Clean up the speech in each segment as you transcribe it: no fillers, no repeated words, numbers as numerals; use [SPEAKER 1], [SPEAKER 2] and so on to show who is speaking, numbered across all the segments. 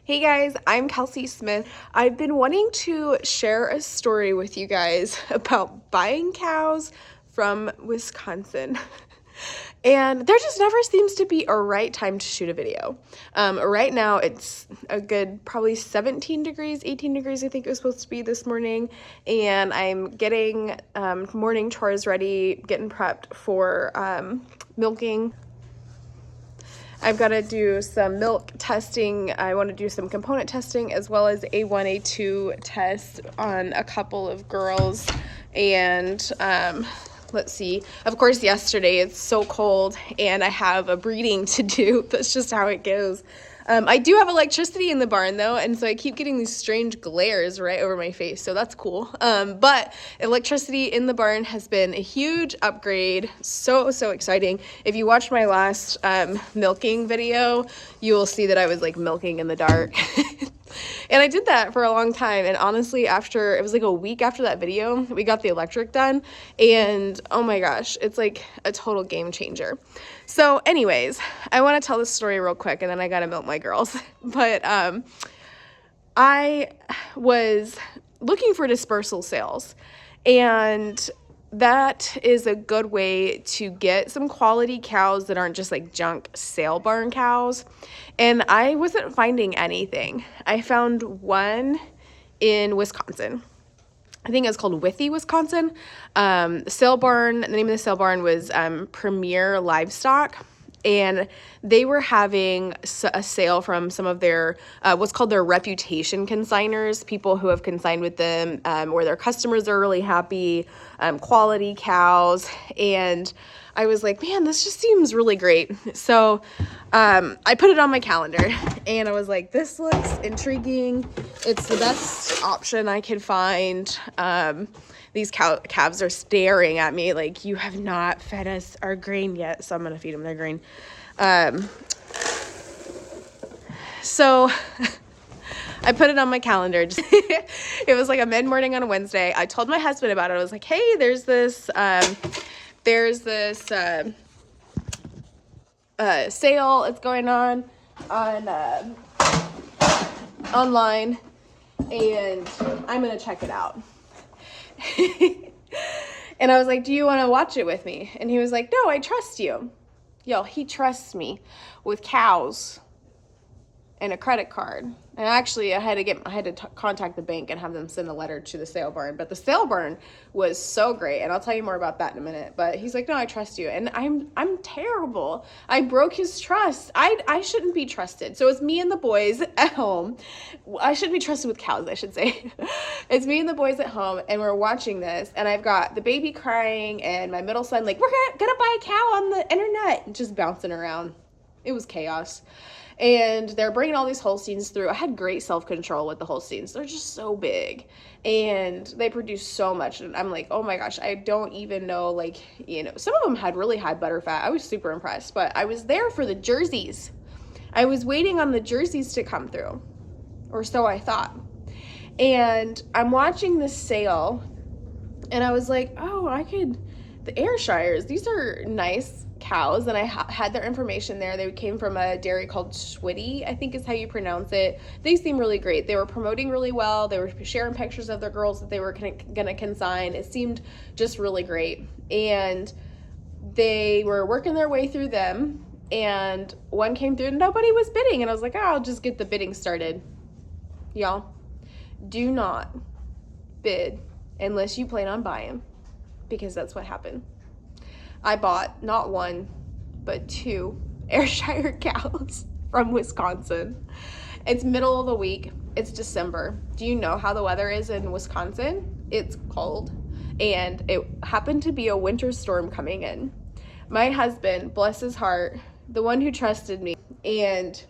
[SPEAKER 1] Hey guys, I'm Kelsey Smith. I've been wanting to share a story with you guys about buying cows from Wisconsin. And there just never seems to be a right time to shoot a video. Right now it's a good probably 17 degrees, 18 degrees I think it was supposed to be this morning. And I'm getting morning chores ready, getting prepped for milking. I've got to do some milk testing. I want to do some component testing as well as A1, A2 tests on a couple of girls. And let's see. Of course, yesterday it's so cold and I have a breeding to do. That's just how it goes. I do have electricity in the barn though, and so I keep getting these strange glares right over my face, so that's cool. But electricity in the barn has been a huge upgrade. So exciting. If you watched my last milking video, you will see that I was like milking in the dark. And I did that for a long time, and honestly, after it was like a week after that video, we got the electric done, and oh my gosh, it's like a total game changer. So anyways, I want to tell this story real quick, and then I gotta milk my girls. But I was looking for dispersal sales, and that is a good way to get some quality cows that aren't just like junk sale barn cows. And I wasn't finding anything. I found one in Wisconsin. I think it's called Withee, Wisconsin. Sale barn, the name of the sale barn was Premier Livestock. And they were having a sale from some of their, what's called their reputation consigners, people who have consigned with them, where their customers are really happy, quality cows. And I was like, man, this just seems really great. So I put it on my calendar and I was like, this looks intriguing. It's the best option I could find. These calves are staring at me like, you have not fed us our grain yet. So I'm going to feed them their grain. So I put it on my calendar. It was like a mid-morning on a Wednesday. I told my husband about it. I was like, hey, there's this sale. It's going on online, and I'm going to check it out. And I was like, do you want to watch it with me? And he was like, no, I trust you. Yo, he trusts me with cows and a credit card. And actually I had to contact the bank and have them send a letter to the sale barn. But the sale barn was so great, and I'll tell you more about that in a minute. But he's like, no, I trust you. And I'm terrible. I broke his trust. I shouldn't be trusted. So it's me and the boys at home. I shouldn't be trusted with cows, I should say. It's me and the boys at home, and we're watching this, and I've got the baby crying and my middle son like, we're gonna buy a cow on the internet, just bouncing around. It was chaos. And they're bringing all these Holsteins through. I had great self-control with the Holsteins. They're just so big, and they produce so much. And I'm like, oh my gosh, I don't even know, like, you know, some of them had really high butter fat. I was super impressed, but I was there for the jerseys. I was waiting on the jerseys to come through, or so I thought. And I'm watching this sale, and I was like, oh, the Ayrshires, these are nice cows, and I had their information there. They came from a dairy called Schwitty, I think is how you pronounce it. They seem really great. They were promoting really well. They were sharing pictures of their girls that they were gonna consign. It seemed just really great, and they were working their way through them, and one came through and nobody was bidding, and I was like, oh, I'll just get the bidding started. Y'all, do not bid unless you plan on buying, because that's what happened. I bought not one, but two Ayrshire cows from Wisconsin. It's middle of the week. It's December. Do you know how the weather is in Wisconsin? It's cold, and it happened to be a winter storm coming in. My husband, bless his heart, the one who trusted me, and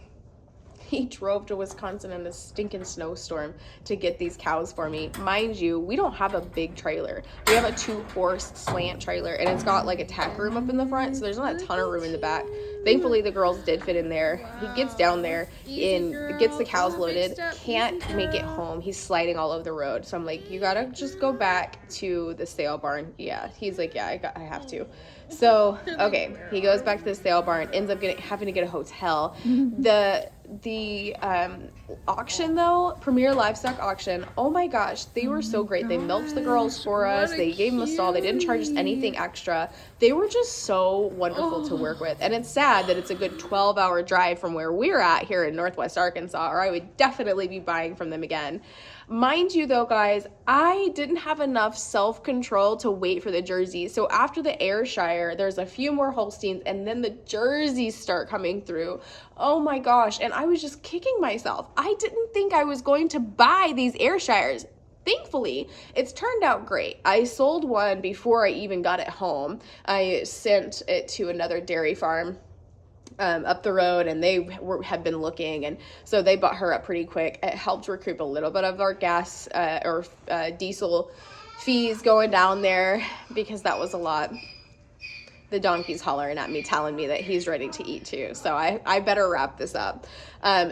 [SPEAKER 1] he drove to Wisconsin in a stinking snowstorm to get these cows for me. Mind you, we don't have a big trailer. We have a 2-horse slant trailer, and it's got like a tack room up in the front, so there's not a ton of room in the back. Thankfully, the girls did fit in there. He gets down there and gets the cows loaded, can't make it home. He's sliding all over the road. So I'm like, you gotta just go back to the sale barn. Yeah, he's like, yeah, I have to. So, okay, he goes back to the sale barn, ends up having to get a hotel. The the auction though, Premier Livestock Auction, oh my gosh, they were so great. They milked the girls for us. They gave them a stall. They didn't charge us anything extra. They were just so wonderful to work with. And it's sad that it's a good 12-hour drive from where we're at here in Northwest Arkansas, or I would definitely be buying from them again. Mind you though, guys, I didn't have enough self-control to wait for the Jerseys. So after the Ayrshire, there's a few more Holsteins, and then the Jerseys start coming through. Oh my gosh, and I was just kicking myself. I didn't think I was going to buy these Ayrshires. Thankfully, it's turned out great. I sold one before I even got it home. I sent it to another dairy farm up the road, and they had been looking, and so they bought her up pretty quick. It helped recoup a little bit of our gas or diesel fees going down there, because that was a lot. The donkey's hollering at me, telling me that he's ready to eat too. So I better wrap this up.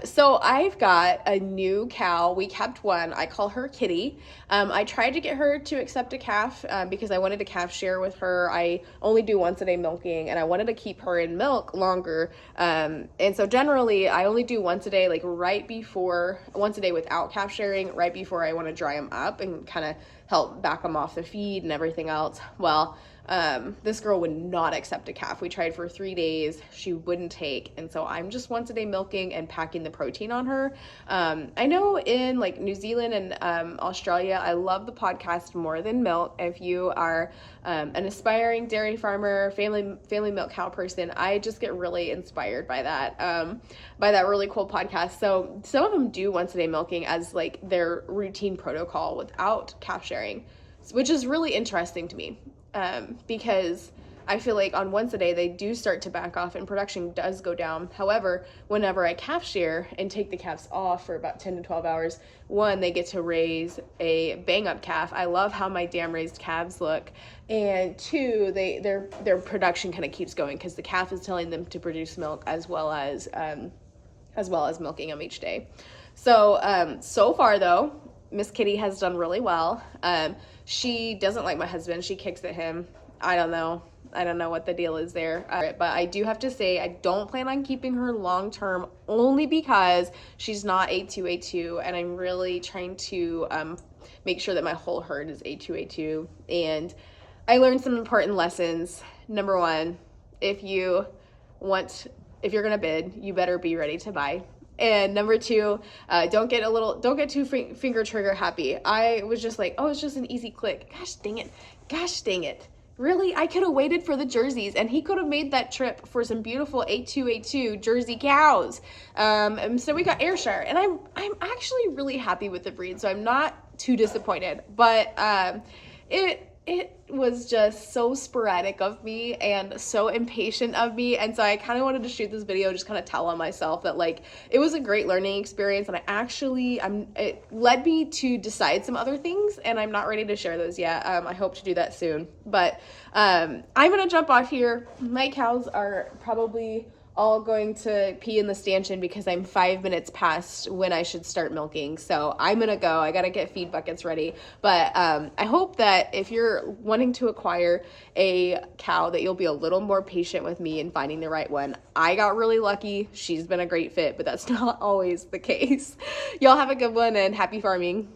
[SPEAKER 1] So I've got a new cow. We kept one. I call her Kitty. I tried to get her to accept a calf because I wanted a calf share with her. I only do once a day milking, and I wanted to keep her in milk longer. And so generally I only do once a day, like once a day without calf sharing, right before I want to dry them up and kind of help back them off the feed and everything else. Well, this girl would not accept a calf. We tried for 3 days. She wouldn't take. And so I'm just once a day milking and packing the protein on her. I know in like New Zealand and Australia, I love the podcast More Than Milk. If you are an aspiring dairy farmer, family milk cow person, I just get really inspired by that really cool podcast. So some of them do once a day milking as like their routine protocol without calf sharing, which is really interesting to me. Because I feel like on once a day, they do start to back off and production does go down. However, whenever I calf share and take the calves off for about 10 to 12 hours, one, they get to raise a bang up calf. I love how my dam raised calves look. And two, their production kind of keeps going because the calf is telling them to produce milk as well as milking them each day. So far though, Miss Kitty has done really well. She doesn't like my husband. She kicks at him. I don't know what the deal is there. But I do have to say, I don't plan on keeping her long term, only because she's not A2A2, and I'm really trying to make sure that my whole herd is A2A2. And I learned some important lessons. Number one, if you're gonna bid, you better be ready to buy. And number two, don't get too finger trigger happy. I was just like, oh, it's just an easy click. Gosh dang it. Really? I could have waited for the Jerseys, and he could have made that trip for some beautiful A2A2 Jersey cows. So we got Ayrshire, and I'm actually really happy with the breed, so I'm not too disappointed. But it was just so sporadic of me and so impatient of me, and so I kind of wanted to shoot this video, just kind of tell on myself that like it was a great learning experience, and it led me to decide some other things, and I'm not ready to share those yet. I hope to do that soon, but I'm gonna jump off here. My cows are probably all going to pee in the stanchion because I'm 5 minutes past when I should start milking. So I'm gonna go. I gotta get feed buckets ready. But I hope that if you're wanting to acquire a cow, that you'll be a little more patient with me in finding the right one. I got really lucky. She's been a great fit, but that's not always the case. Y'all have a good one, and happy farming.